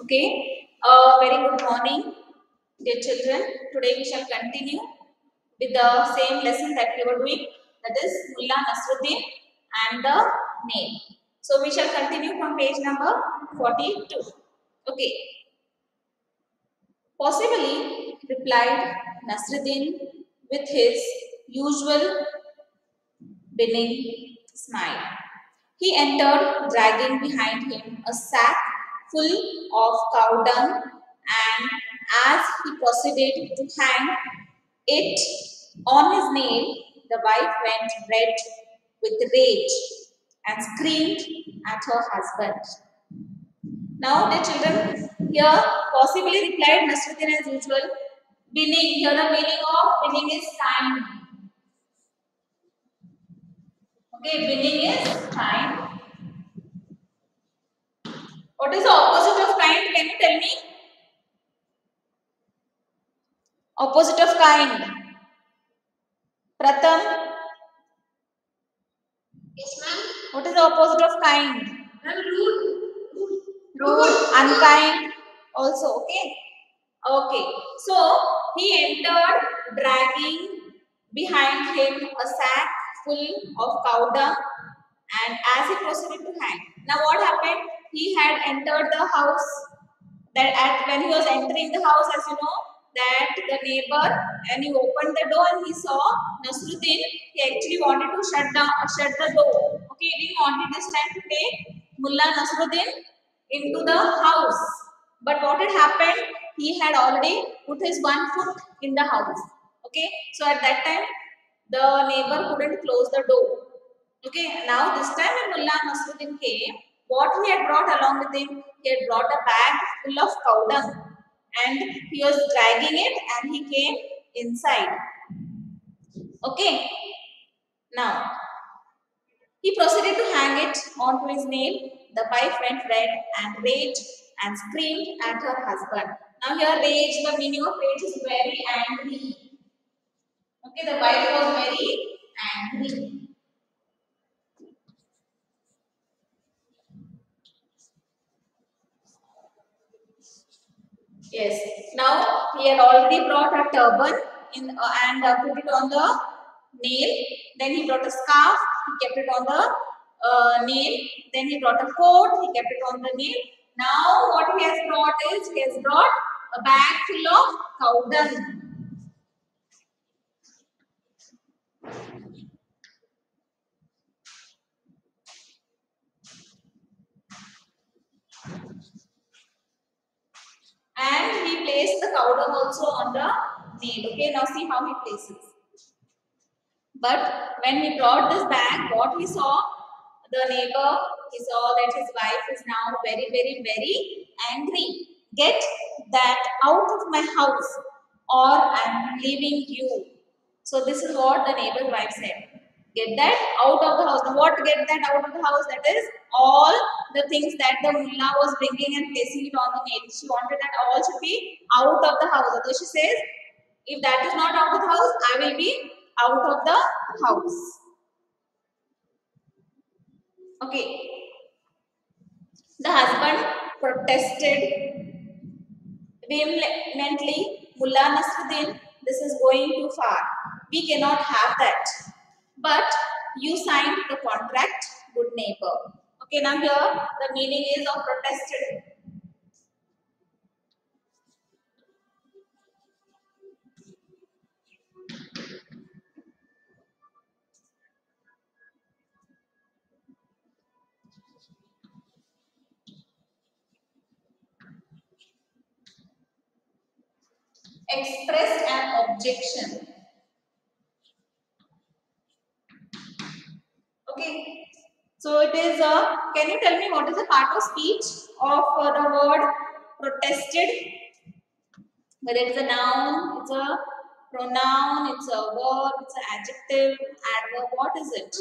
Okay, very good morning, dear children. Today we shall continue with the same lesson that we were doing, that is Mulla Nasruddin and the nail. So we shall continue from page number 42. Okay, possibly, replied Nasruddin with his usual winning smile. He entered, dragging behind him a sack full of cow dung, and as he proceeded to hang it on his nail, the wife went red with rage and screamed at her husband. Now, the children, here possibly replied Nasruddin as usual. Winning, here the meaning of winning is kind. Okay, winning is kind. What is the opposite of kind? Can you tell me? Opposite of kind. Pratham. Yes, ma'am. What is the opposite of kind? Ma'am, rude. Rude, unkind. Also, okay. Okay. So he entered, dragging behind him a sack full of cow dung, and as he proceeded to hang. Now, what happened? He had entered the house. When he was entering the house, as you know, that the neighbor, and he opened the door and he saw Nasruddin. He actually wanted to shut the door. Okay, he didn't want it this time to take Mullah Nasruddin into the house. But what had happened? He had already put his one foot in the house. Okay, so at that time, the neighbor couldn't close the door. Okay, now this time when Mullah Nasruddin came, what he had brought along with him, he had brought a bag full of cow dung, and he was dragging it and he came inside. Okay, now he proceeded to hang it onto his nail. The wife went red and raged and screamed at her husband. Now here rage, the meaning of rage is very angry. Okay, the wife was very angry. Yes. Now he had already brought a turban and put it on the nail. Then he brought a scarf. He kept it on the nail. Then he brought a coat. He kept it on the nail. Now what he has brought is he has brought a bag full of cow dung. And he placed the cow dung also on the nail. Okay. Now see how he places. But when he brought this bag, what he saw, the neighbor, he saw that his wife is now very angry. Get that out of my house or I am leaving you. So this is what the neighbor's wife said. Get that out of the house. Now what get that out of the house? That is all the things that the mullah was bringing and placing it on the nail. She wanted that all should be out of the house. Although she says, if that is not out of the house, I will be out of the house. Okay. The husband protested vehemently, Mullah Nasruddin, this is going too far. We cannot have that. But you signed the contract, good neighbor. Okay, now here the meaning is of protested. Expressed an objection. Okay. So it is a, can you tell me what is the part of speech of the word protested? Whether it is a noun, it's a pronoun, it's a verb, it's an adjective, adverb, what is it?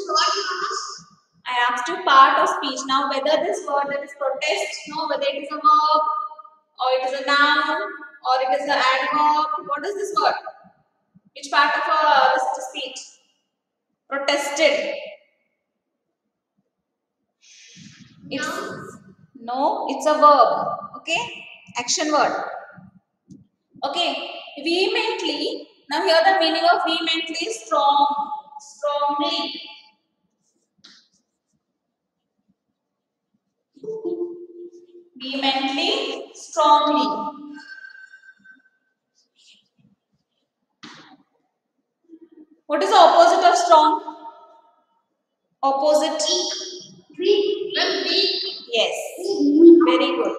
I asked you part of speech. Now whether this word that is protest, no, whether it is a verb or it is a noun or it is an adverb, what is this word? Which part of this is speech? Protested. It's no, it's a verb. Okay, action word. Okay, vehemently. Now here the meaning of vehemently is strong, strongly. Vehemently, strongly. What is the opposite of strong? Opposite. Weak. Weak. Yes. Very good.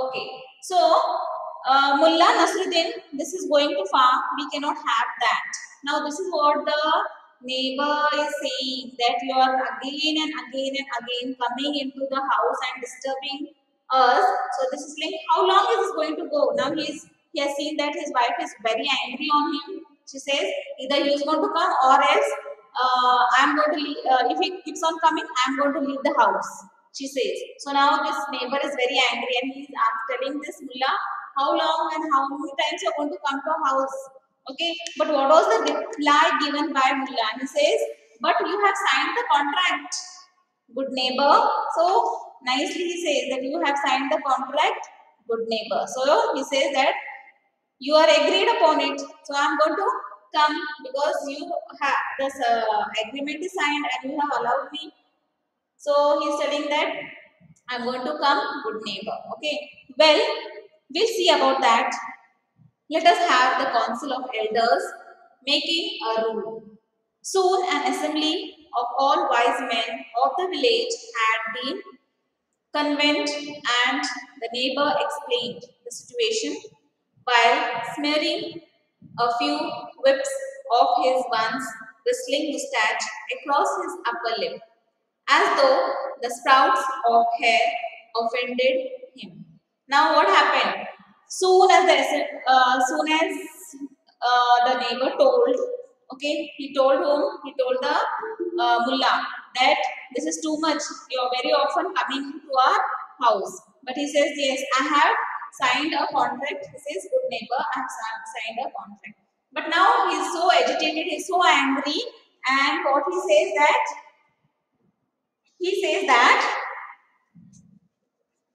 Okay. So, Mullah Nasruddin, this is going to farm. We cannot have that. Now, this is what the neighbor is saying, that you are again and again and again coming into the house and disturbing us. So, this is like, how long is this going to go? Now, he has seen that his wife is very angry on him. She says, either he is going to come or else I'm going to leave. If he keeps on coming, I'm going to leave the house. She says. So now this neighbor is very angry and he is telling this mullah, how long and how many times you are going to come to our house? Okay, but what was the reply given by mullah? He says, but you have signed the contract, good neighbor. So nicely he says that you have signed the contract, good neighbor. So he says that you are agreed upon it. So I am going to come because you have this agreement is signed and you have allowed me. So he's telling that I'm going to come, good neighbor. Okay. Well, we'll see about that. Let us have the council of elders making a rule. Soon an assembly of all wise men of the village had been convened and the neighbor explained the situation while smearing a few whips of his once bristling moustache across his upper lip, as though the sprouts of hair offended him. Now, what happened? Soon as the neighbor told, okay, he told whom? He told the mullah that this is too much. You are very often coming to our house. But he says, yes, I have signed a contract. He says, good neighbor, I have signed a contract. But now he is so agitated, he is so angry, and what he says that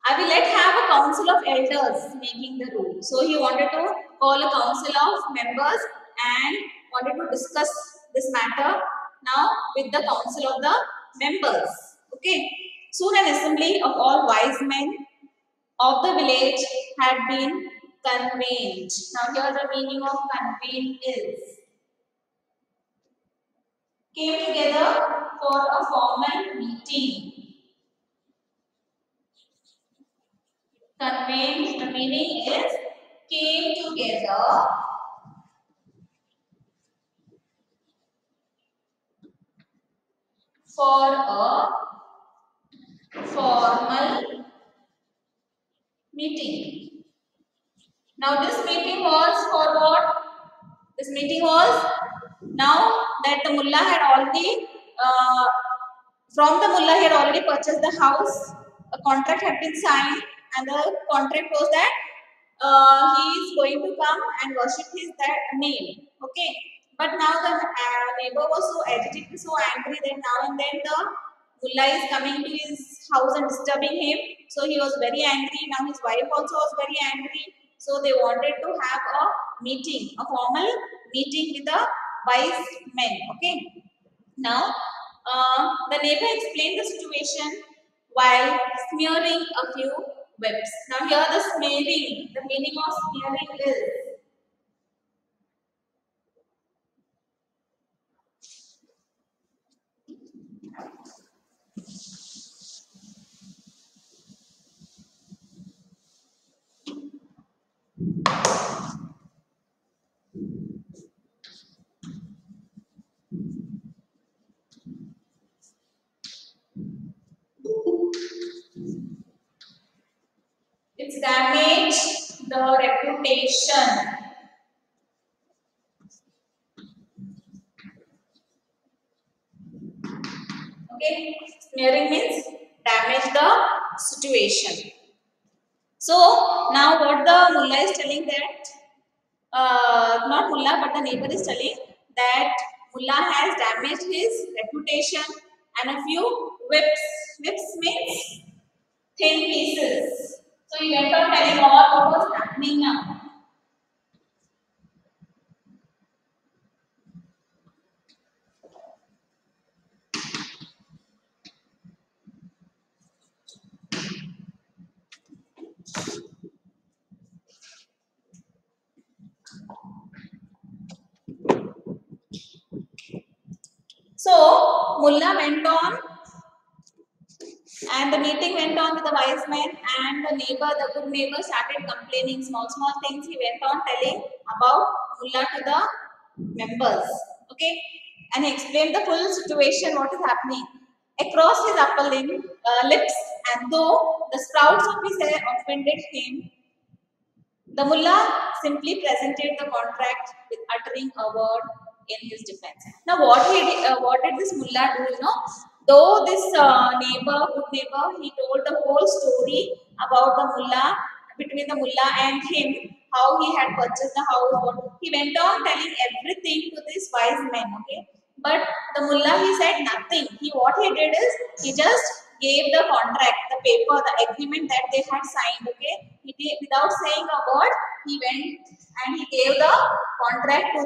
I will let have a council of elders making the rule. So he wanted to call a council of members and wanted to discuss this matter now with the council of the members. Okay. Soon an assembly of all wise men of the village had been convened. Now here the meaning of convened is came together for a formal meeting. Convened, the meaning is came together for a formal meeting. Now this meeting was for what? This meeting was now that the mullah had already from the mullah he had already purchased the house. A contract had been signed, and the contract was that he is going to come and worship his that nail. Okay, but now the neighbor was so agitated, so angry that now and then the mullah is coming to his house and disturbing him. So he was very angry. Now his wife also was very angry. So they wanted to have a meeting, a formal meeting with the wise men. Okay. Now, the neighbor explained the situation while smearing a few whips. Now, here the smearing, the meaning of smearing is it's damage the reputation. Okay, smearing means damage the situation. So now what the mullah is telling that not mullah but the neighbor is telling that mullah has damaged his reputation, and a few whips. Whips means thin pieces. So he went on telling all what was happening now. So mullah went on, and the meeting went on with the wise men, and the neighbor, the good neighbor, started complaining small things. He went on telling about mullah to the members. Okay, and he explained the full situation, what is happening across his upper lips, and though the sprouts of his hair offended him, the mullah simply presented the contract with uttering a word in his defense. Now, what did this mullah do? Though this good neighbor, he told the whole story about the mullah, between the mullah and him, how he had purchased the house. He went on telling everything to these wise men. Okay, but the mullah, he said nothing. What he did is he just gave the contract, the paper, the agreement that they had signed. Okay, without saying a word, he went and he gave the contract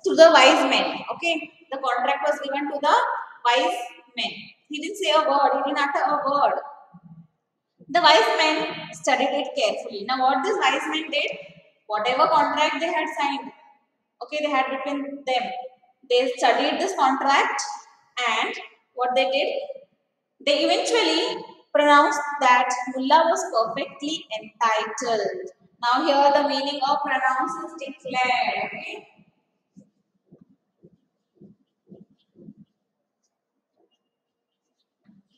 to the wise men. Okay, the contract was given to the wise men. He didn't say a word. He didn't utter a word. The wise men studied it carefully. Now, what these wise men did, whatever contract they had signed, okay, they had between them, they studied this contract, and what they did, they eventually pronounced that mullah was perfectly entitled. Now, here the meaning of pronounce is declared. Okay,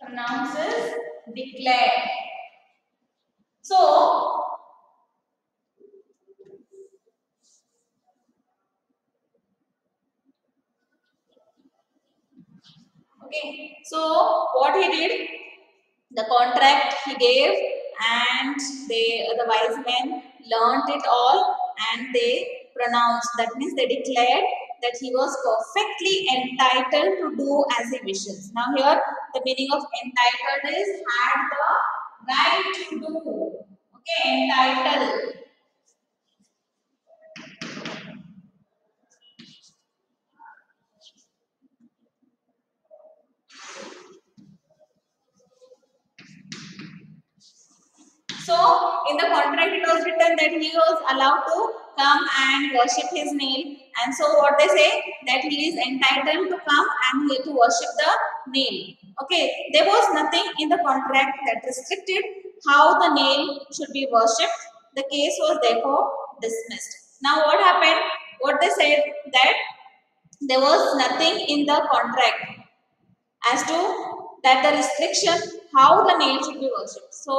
pronounce is declared. So, okay, so what he did, the contract he gave, and the wise men learnt it all, and they pronounced. That means they declared that he was perfectly entitled to do as he wishes. Now here the meaning of entitled is had the right to do. Okay, entitled. So, in the contract it was written that he was allowed to come and worship his nail. And so, what they say, that he is entitled to come and he to worship the nail. Okay, there was nothing in the contract that restricted how the nail should be worshipped. The case was therefore dismissed. Now, what happened? What they said, that there was nothing in the contract as to that the restriction how the nail should be worshipped. So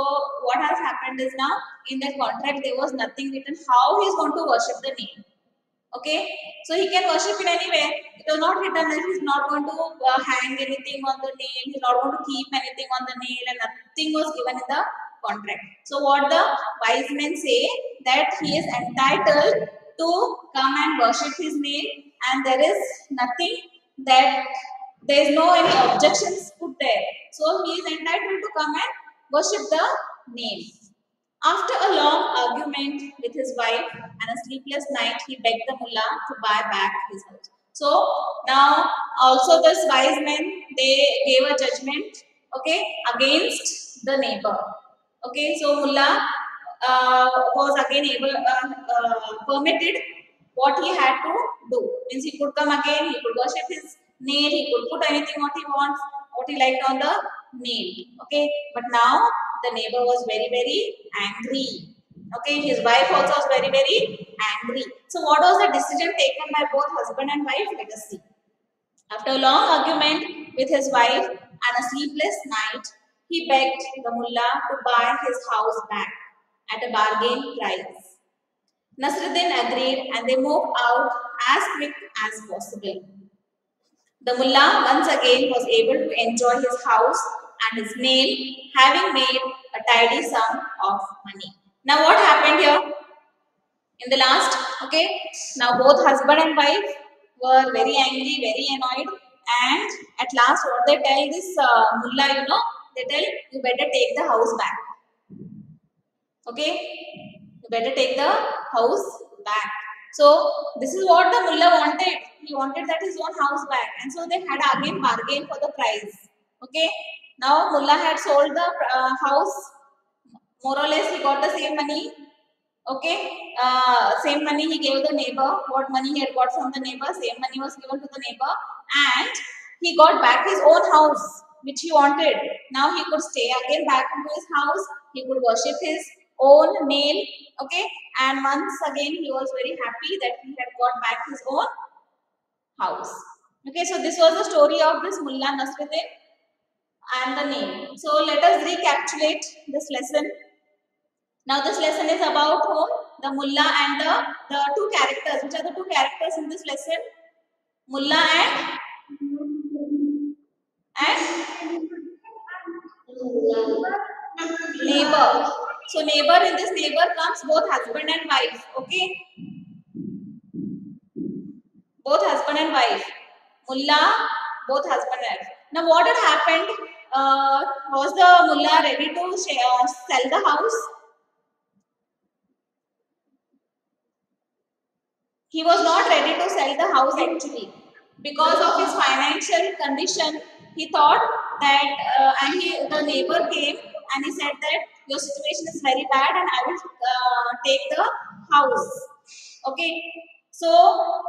what has happened is, now in that contract there was nothing written how he is going to worship the nail. Okay, so he can worship in anywhere. It was not written that he is not going to hang anything on the nail, he is not going to keep anything on the nail, and nothing was given in the contract. So what the wise men say, that he is entitled to come and worship his nail, and there is nothing that there is no any objections put there. So he is entitled to come and worship the nail. After a long argument with his wife and a sleepless night, he begged the mullah to buy back his house. So now also this wise men, they gave a judgment, okay, against the neighbor. Okay, so mullah was again permitted what he had to do. Means he could come again, he could worship his nail, he could put anything what he wants, what he liked on the nail. Okay, but now the neighbor was very angry. Okay, his wife also was very angry. So what was the decision taken by both husband and wife? Let us see. After a long argument with his wife and a sleepless night, he begged the mullah to buy his house back at a bargain price. Nasruddin agreed, and they moved out as quick as possible. The mullah once again was able to enjoy his house and his nail, having made a tidy sum of money. Now what happened here? in the last. Okay, now both husband and wife were very angry, very annoyed, and at last what they tell this mullah, they tell, you better take the house back. Okay, you better take the house back. So this is what the mullah wanted. He wanted that his own house back, and so they had again bargained for the price. Okay, now mullah had sold the house. More or less he got the same money. Okay, same money he gave the neighbor. What money he had got from the neighbor, same money was given to the neighbor, and he got back his own house which he wanted. Now he could stay again back into his house. He could worship his own nail. Okay, and once again he was very happy that he had got back his own house. Okay, so this was the story of this Mullah Nasruddin and the nail. So let us recapitulate this lesson. Now this lesson is about whom? The mullah and the two characters. Which are the two characters in this lesson? Mullah and neighbor. So neighbor, in this neighbor comes both husband and wife. Okay, both husband and wife. Mullah, both husband and wife. Now what had happened? Was the mullah ready to sell the house? He was not ready to sell the house actually. Because of his financial condition, he thought that, the neighbor came and he said that your situation is very bad and I will take the house. Okay, so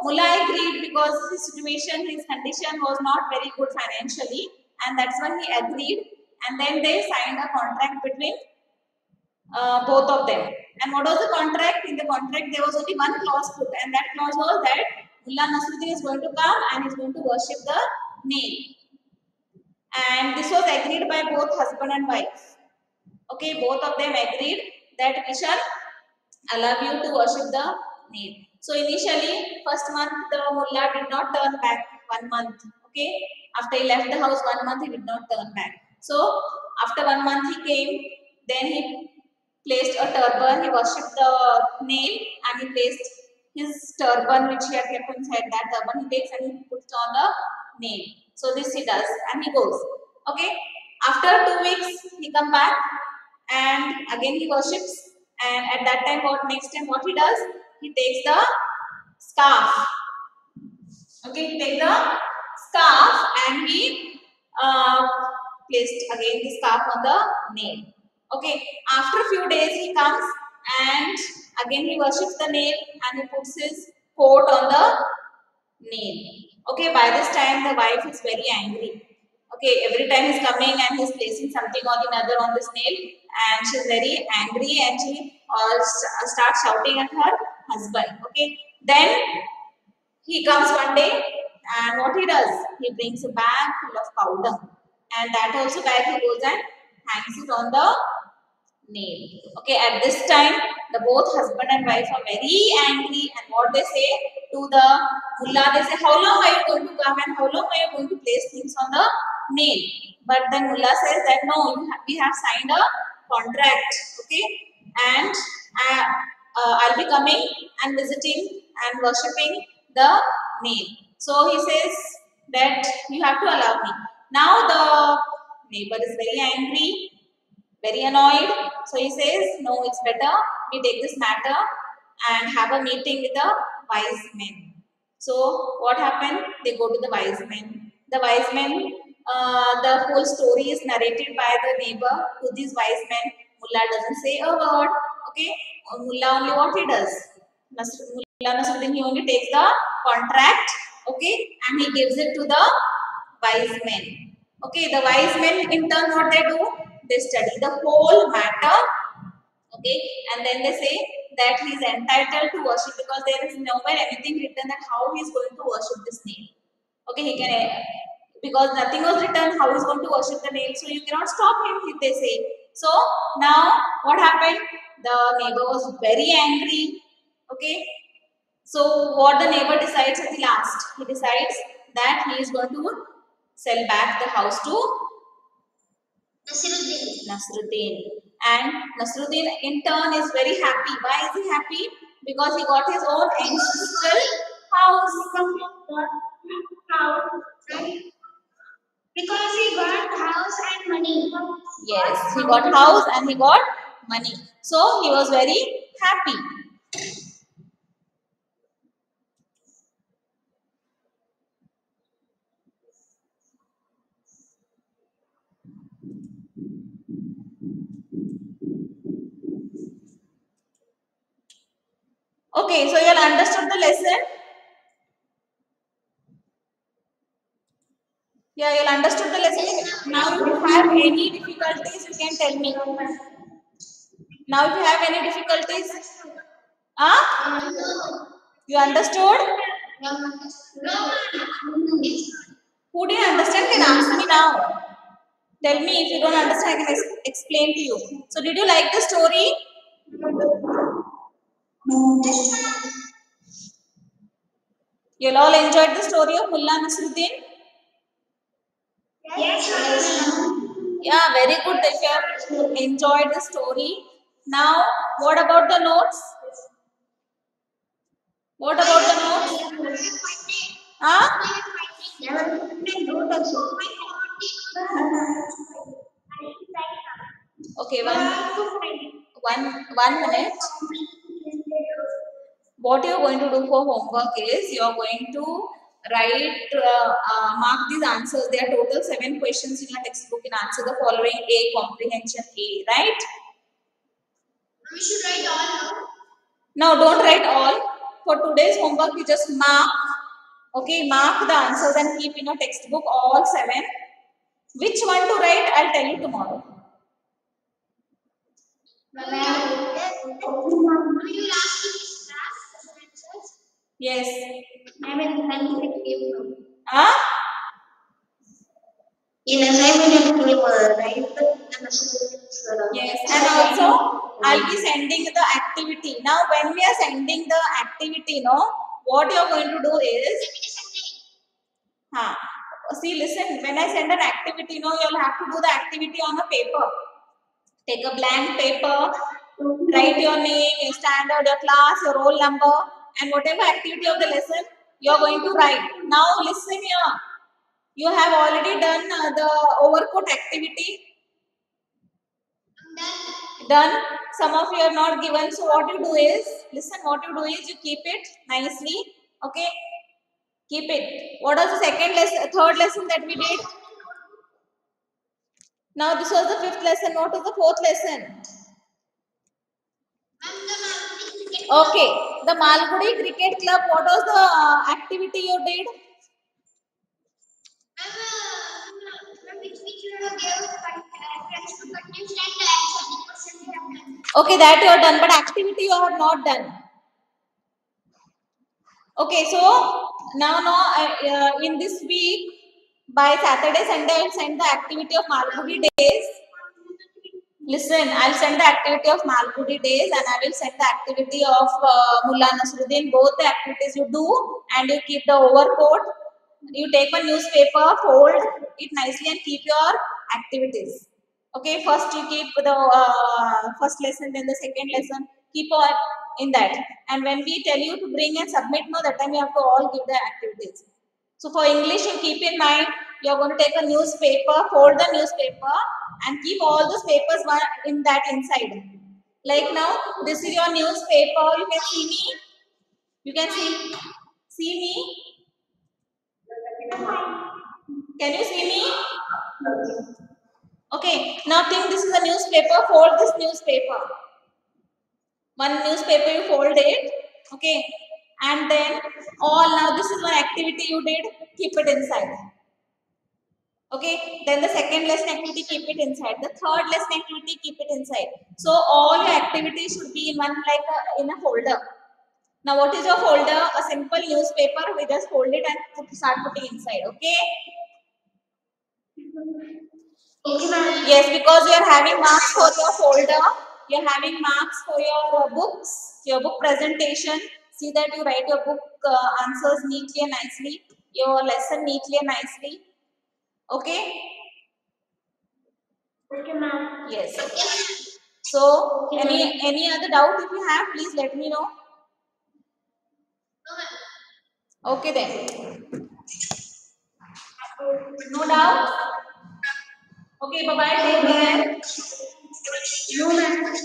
Mullah agreed because his situation, his condition was not very good financially, and that's when he agreed, and then they signed a contract between both of them. And what was the contract? In the contract, there was only one clause put, and that clause was that Mullah Nasruddin is going to come and is going to worship the nail. And this was agreed by both husband and wife. Okay, both of them agreed that we shall allow you to worship the nail. So initially, first month the mullah did not turn back. 1 month. Okay, after he left the house, 1 month he did not turn back. So after 1 month he came. Then he placed a turban. He worshipped the nail and he placed his turban which he had kept on his head. That turban he takes and he puts on the nail. So this he does and he goes. Okay. After 2 weeks he come back and again he worships. And at that time, next time what he does? He takes the scarf. Okay, he takes the scarf and he placed again the scarf on the nail. Okay, after a few days he comes and again he worships the nail and he puts his coat on the nail. Okay, by this time the wife is very angry. Okay, every time he's coming and he's placing something or another on this nail, and she's very angry and she starts shouting at her husband. Okay, then he comes one day and what he does? He brings a bag full of powder, and that also bag he goes and hangs it on the nail. Okay, at this time, the both husband and wife are very angry, and what they say to the mullah, they say, how long are you going to come and how long are you going to place things on the nail? But then mullah says that no, we have signed a contract. Okay, and I'll be coming and visiting and worshipping the nail. So he says that you have to allow me. Now the neighbor is very angry, very annoyed. So he says, no, it's better we take this matter and have a meeting with the wise men. So what happened? They go to the wise men. The wise men, the whole story is narrated by the neighbor to these wise men. Mullah doesn't say a word. Okay, Mullah only what he does? Mullah Nasruddin, he only takes the contract. Okay, and he gives it to the wise men. Okay, the wise men in turn what they do? They study the whole matter. Okay, and then they say that he is entitled to worship because there is nowhere anything written that how he is going to worship this nail. Okay, he can, because nothing was written how he is going to worship the nail, so you cannot stop him, they say. So now what happened? The neighbor was very angry. Okay, so what the neighbor decides at the last? He decides that he is going to sell back the house to Nasruddin. And Nasruddin in turn is very happy. Why is he happy? Because he got his own ancestral house. Because he got house and money. Yes, he got house and he got money. So he was very happy. Okay, so you all understood the lesson? Yeah, you all understood the lesson. Now, if you have any difficulties, you can tell me. Now, if you have any difficulties, you understood? Who didn't understand can ask me now. Tell me if you don't understand, I can explain to you. So, did you like the story? You all enjoyed the story of Mullah Nasruddin? Yes, Yeah, very good if you have enjoyed the story. Now, what about the notes? What about the notes? Huh? Okay, one minute. What you're going to do for homework is you're going to write, mark these answers. There are total 7 questions in your textbook and answer the following A, comprehension A, right? We should write all. Now, don't write all. For today's homework, you just mark. Okay, mark the answers and keep in your textbook all 7. Which one to write, I'll tell you tomorrow. Yes. Huh? In assignment and right? Yes, and also I'll be sending the activity. Now, when we are sending the activity, what you are going to do is, see, listen, when I send an activity, you'll have to do the activity on a paper. Take a blank paper, write your name, your standard, your class, your roll number, and whatever activity of the lesson you're going to write. Now, listen here. You have already done the overcoat activity. Done. Some of you are not given. So what you do is, listen, what you do is you keep it nicely. Okay. Keep it. What was the second lesson, third lesson that we did? Now this was the 5th lesson. What was the 4th lesson? Okay. The Malgudi Cricket Club. What was the activity you did? Okay, that you have done, but activity you have not done. Okay, so now in this week, by Saturday, Sunday, I'll send the activity of Malgudi days. Listen, I'll send the activity of Malgudi days and I will send the activity of Mullah Nasruddin. Both the activities you do and you keep the overcoat. You take a newspaper, fold it nicely and keep your activities. Okay, first you keep the first lesson, then the second lesson. Keep on in that. And when we tell you to bring and submit, that time you have to all give the activities. So for English, you keep in mind, you're going to take a newspaper, fold the newspaper and keep all those papers in that inside. Like now, this is your newspaper. You can see me. You can see me. Can you see me? Okay. Now think this is a newspaper. Fold this newspaper. One newspaper you fold it. Okay. And then now this is one activity you did. Keep it inside. Okay, then the second lesson activity, keep it inside. The third lesson activity, keep it inside. So all your activities should be in one in a folder. Now what is your folder? A simple newspaper. We just fold it and start putting inside. Okay. Yes, because you are having marks for your folder. You are having marks for your books, your book presentation. See that you write your book answers neatly and nicely. Your lesson neatly and nicely. Okay. Okay, ma'am. Yes. So, any other doubt if you have, please let me know. Okay then. No doubt. Okay, bye bye. Take care. No, ma'am.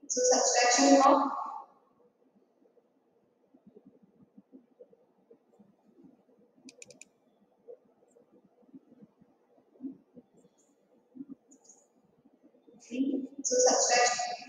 So subtraction of 3. So subtraction